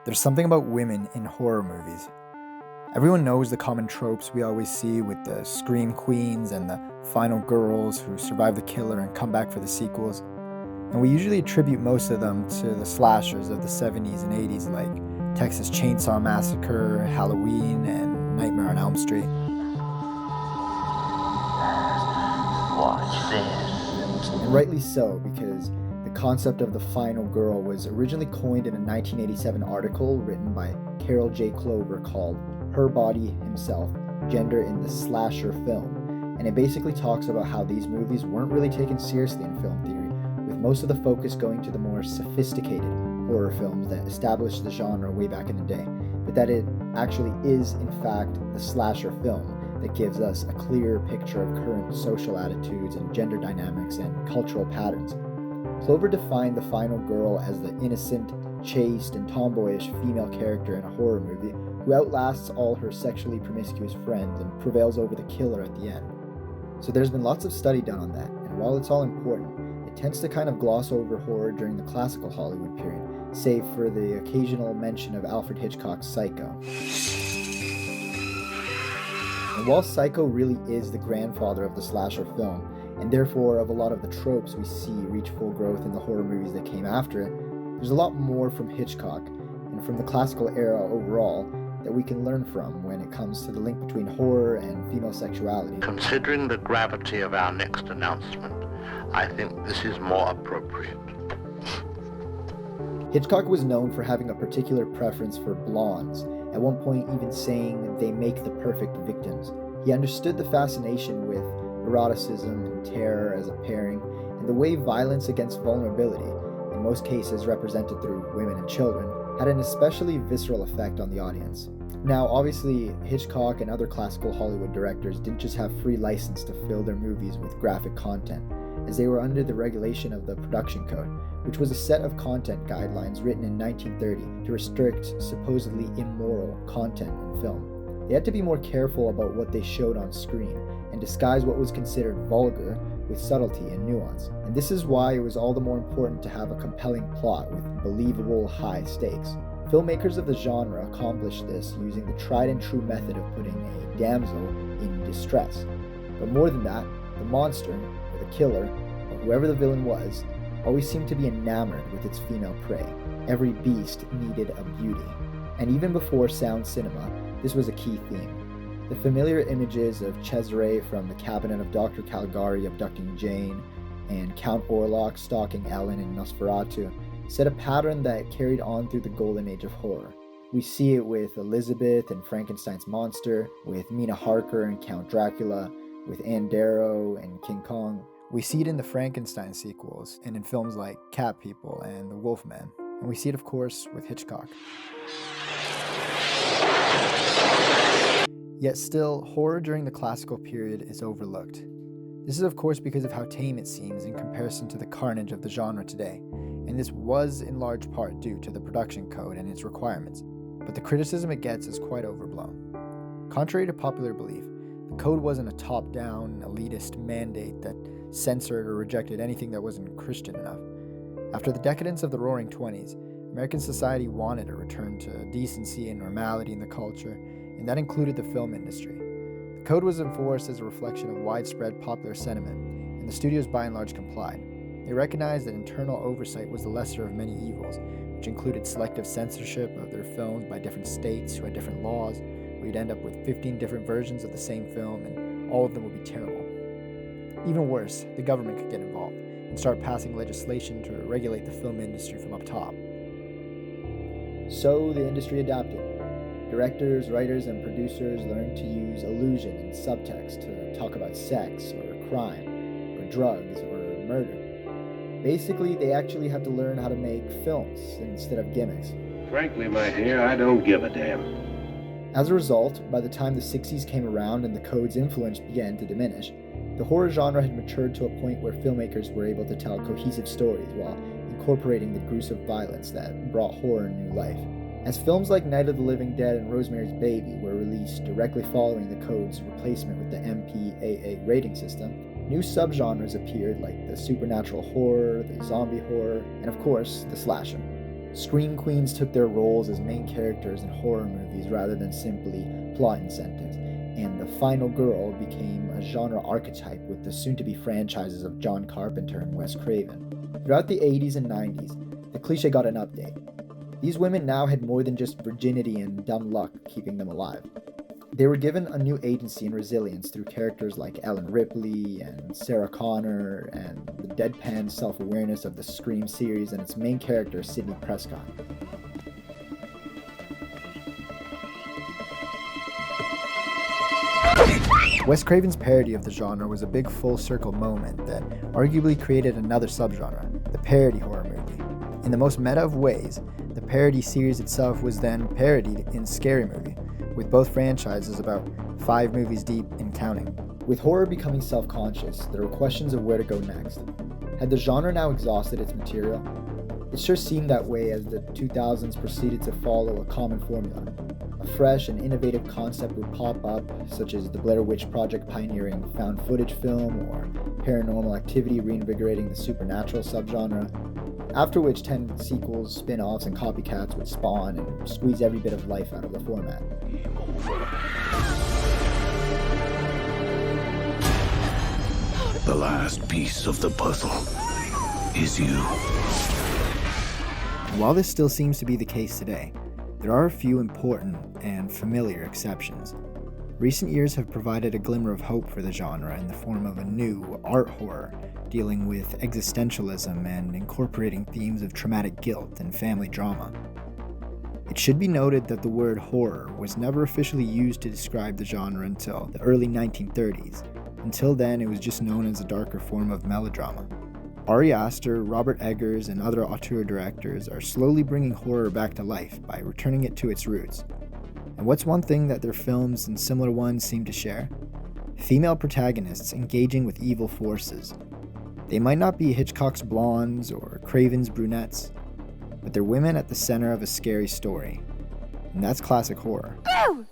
There's something about women in horror movies. Everyone knows the common tropes we always see with the scream queens and the final girls who survive the killer and come back for the sequels. And we usually attribute most of them to the slashers of the 70s and 80s like Texas Chainsaw Massacre, Halloween, and Nightmare on Elm Street. Watch this. And rightly so, because the concept of the final girl was originally coined in a 1987 article written by Carol J. Clover called Her Body Himself, Gender in the Slasher Film. And it basically talks about how these movies weren't really taken seriously in film theory, with most of the focus going to the more sophisticated horror films that established the genre way back in the day, but that it actually is, in fact, the slasher film that gives us a clearer picture of current social attitudes and gender dynamics and cultural patterns. Clover defined the final girl as the innocent, chaste, and tomboyish female character in a horror movie who outlasts all her sexually promiscuous friends and prevails over the killer at the end. So there's been lots of study done on that, and while it's all important, it tends to kind of gloss over horror during the classical Hollywood period, save for the occasional mention of Alfred Hitchcock's Psycho. And while Psycho really is the grandfather of the slasher film, and therefore of a lot of the tropes we see reach full growth in the horror movies that came after it, there's a lot more from Hitchcock, and from the classical era overall, that we can learn from when it comes to the link between horror and female sexuality. Considering the gravity of our next announcement, I think this is more appropriate. Hitchcock was known for having a particular preference for blondes, at one point even saying they make the perfect victims. He understood the fascination with eroticism and terror as a pairing, and the way violence against vulnerability, in most cases represented through women and children, had an especially visceral effect on the audience. Now, obviously, Hitchcock and other classical Hollywood directors didn't just have free license to fill their movies with graphic content, as they were under the regulation of the Production Code, which was a set of content guidelines written in 1930 to restrict supposedly immoral content in film. They had to be more careful about what they showed on screen, and disguise what was considered vulgar with subtlety and nuance. And this is why it was all the more important to have a compelling plot with believable high stakes. Filmmakers of the genre accomplished this using the tried and true method of putting a damsel in distress. But more than that, the monster, or the killer, or whoever the villain was, always seemed to be enamored with its female prey. Every beast needed a beauty. And even before sound cinema, this was a key theme. The familiar images of Cesare from the cabinet of Dr. Caligari abducting Jane, and Count Orlok stalking Ellen in Nosferatu, set a pattern that carried on through the golden age of horror. We see it with Elizabeth and Frankenstein's monster, with Mina Harker and Count Dracula, with Anne Darrow and King Kong. We see it in the Frankenstein sequels, and in films like Cat People and The Wolfman. And we see it, of course, with Hitchcock. Yet still, horror during the classical period is overlooked. This is of course because of how tame it seems in comparison to the carnage of the genre today, and this was in large part due to the production code and its requirements, but the criticism it gets is quite overblown. Contrary to popular belief, the code wasn't a top-down, elitist mandate that censored or rejected anything that wasn't Christian enough. After the decadence of the Roaring Twenties, American society wanted a return to decency and normality in the culture, and that included the film industry. The code was enforced as a reflection of widespread popular sentiment, and the studios by and large complied. They recognized that internal oversight was the lesser of many evils, which included selective censorship of their films by different states who had different laws, where you'd end up with 15 different versions of the same film, and all of them would be terrible. Even worse, the government could get involved and start passing legislation to regulate the film industry from up top. So the industry adapted. Directors, writers, and producers learned to use allusion and subtext to talk about sex, or crime, or drugs, or murder. Basically, they actually had to learn how to make films instead of gimmicks. Frankly, my dear, I don't give a damn. As a result, by the time the 60s came around and the code's influence began to diminish, the horror genre had matured to a point where filmmakers were able to tell cohesive stories while incorporating the gruesome violence that brought horror new life. As films like Night of the Living Dead and Rosemary's Baby were released directly following the code's replacement with the MPAA rating system, new subgenres appeared like the supernatural horror, the zombie horror, and of course, the slasher. Scream queens took their roles as main characters in horror movies rather than simply plot incentives, and the final girl became a genre archetype with the soon-to-be franchises of John Carpenter and Wes Craven. Throughout the 80s and 90s, the cliche got an update. These women now had more than just virginity and dumb luck keeping them alive. They were given a new agency and resilience through characters like Ellen Ripley and Sarah Connor, and the deadpan self-awareness of the Scream series and its main character, Sidney Prescott. Wes Craven's parody of the genre was a big full-circle moment that arguably created another subgenre, the parody horror movie. In the most meta of ways, the parody series itself was then parodied in Scary Movie, with both franchises about 5 movies deep and counting. With horror becoming self-conscious, there were questions of where to go next. Had the genre now exhausted its material? It sure seemed that way as the 2000s proceeded to follow a common formula. A fresh and innovative concept would pop up, such as the Blair Witch Project pioneering found footage film, or Paranormal Activity reinvigorating the supernatural subgenre, after which 10 sequels, spin-offs, and copycats would spawn and squeeze every bit of life out of the format. The last piece of the puzzle is you. While this still seems to be the case today, there are a few important and familiar exceptions. Recent years have provided a glimmer of hope for the genre in the form of a new art horror dealing with existentialism and incorporating themes of traumatic guilt and family drama. It should be noted that the word horror was never officially used to describe the genre until the early 1930s. Until then, it was just known as a darker form of melodrama. Ari Aster, Robert Eggers, and other auteur directors are slowly bringing horror back to life by returning it to its roots. And what's one thing that their films and similar ones seem to share? Female protagonists engaging with evil forces. They might not be Hitchcock's blondes or Craven's brunettes, but they're women at the center of a scary story. And that's classic horror. Boo!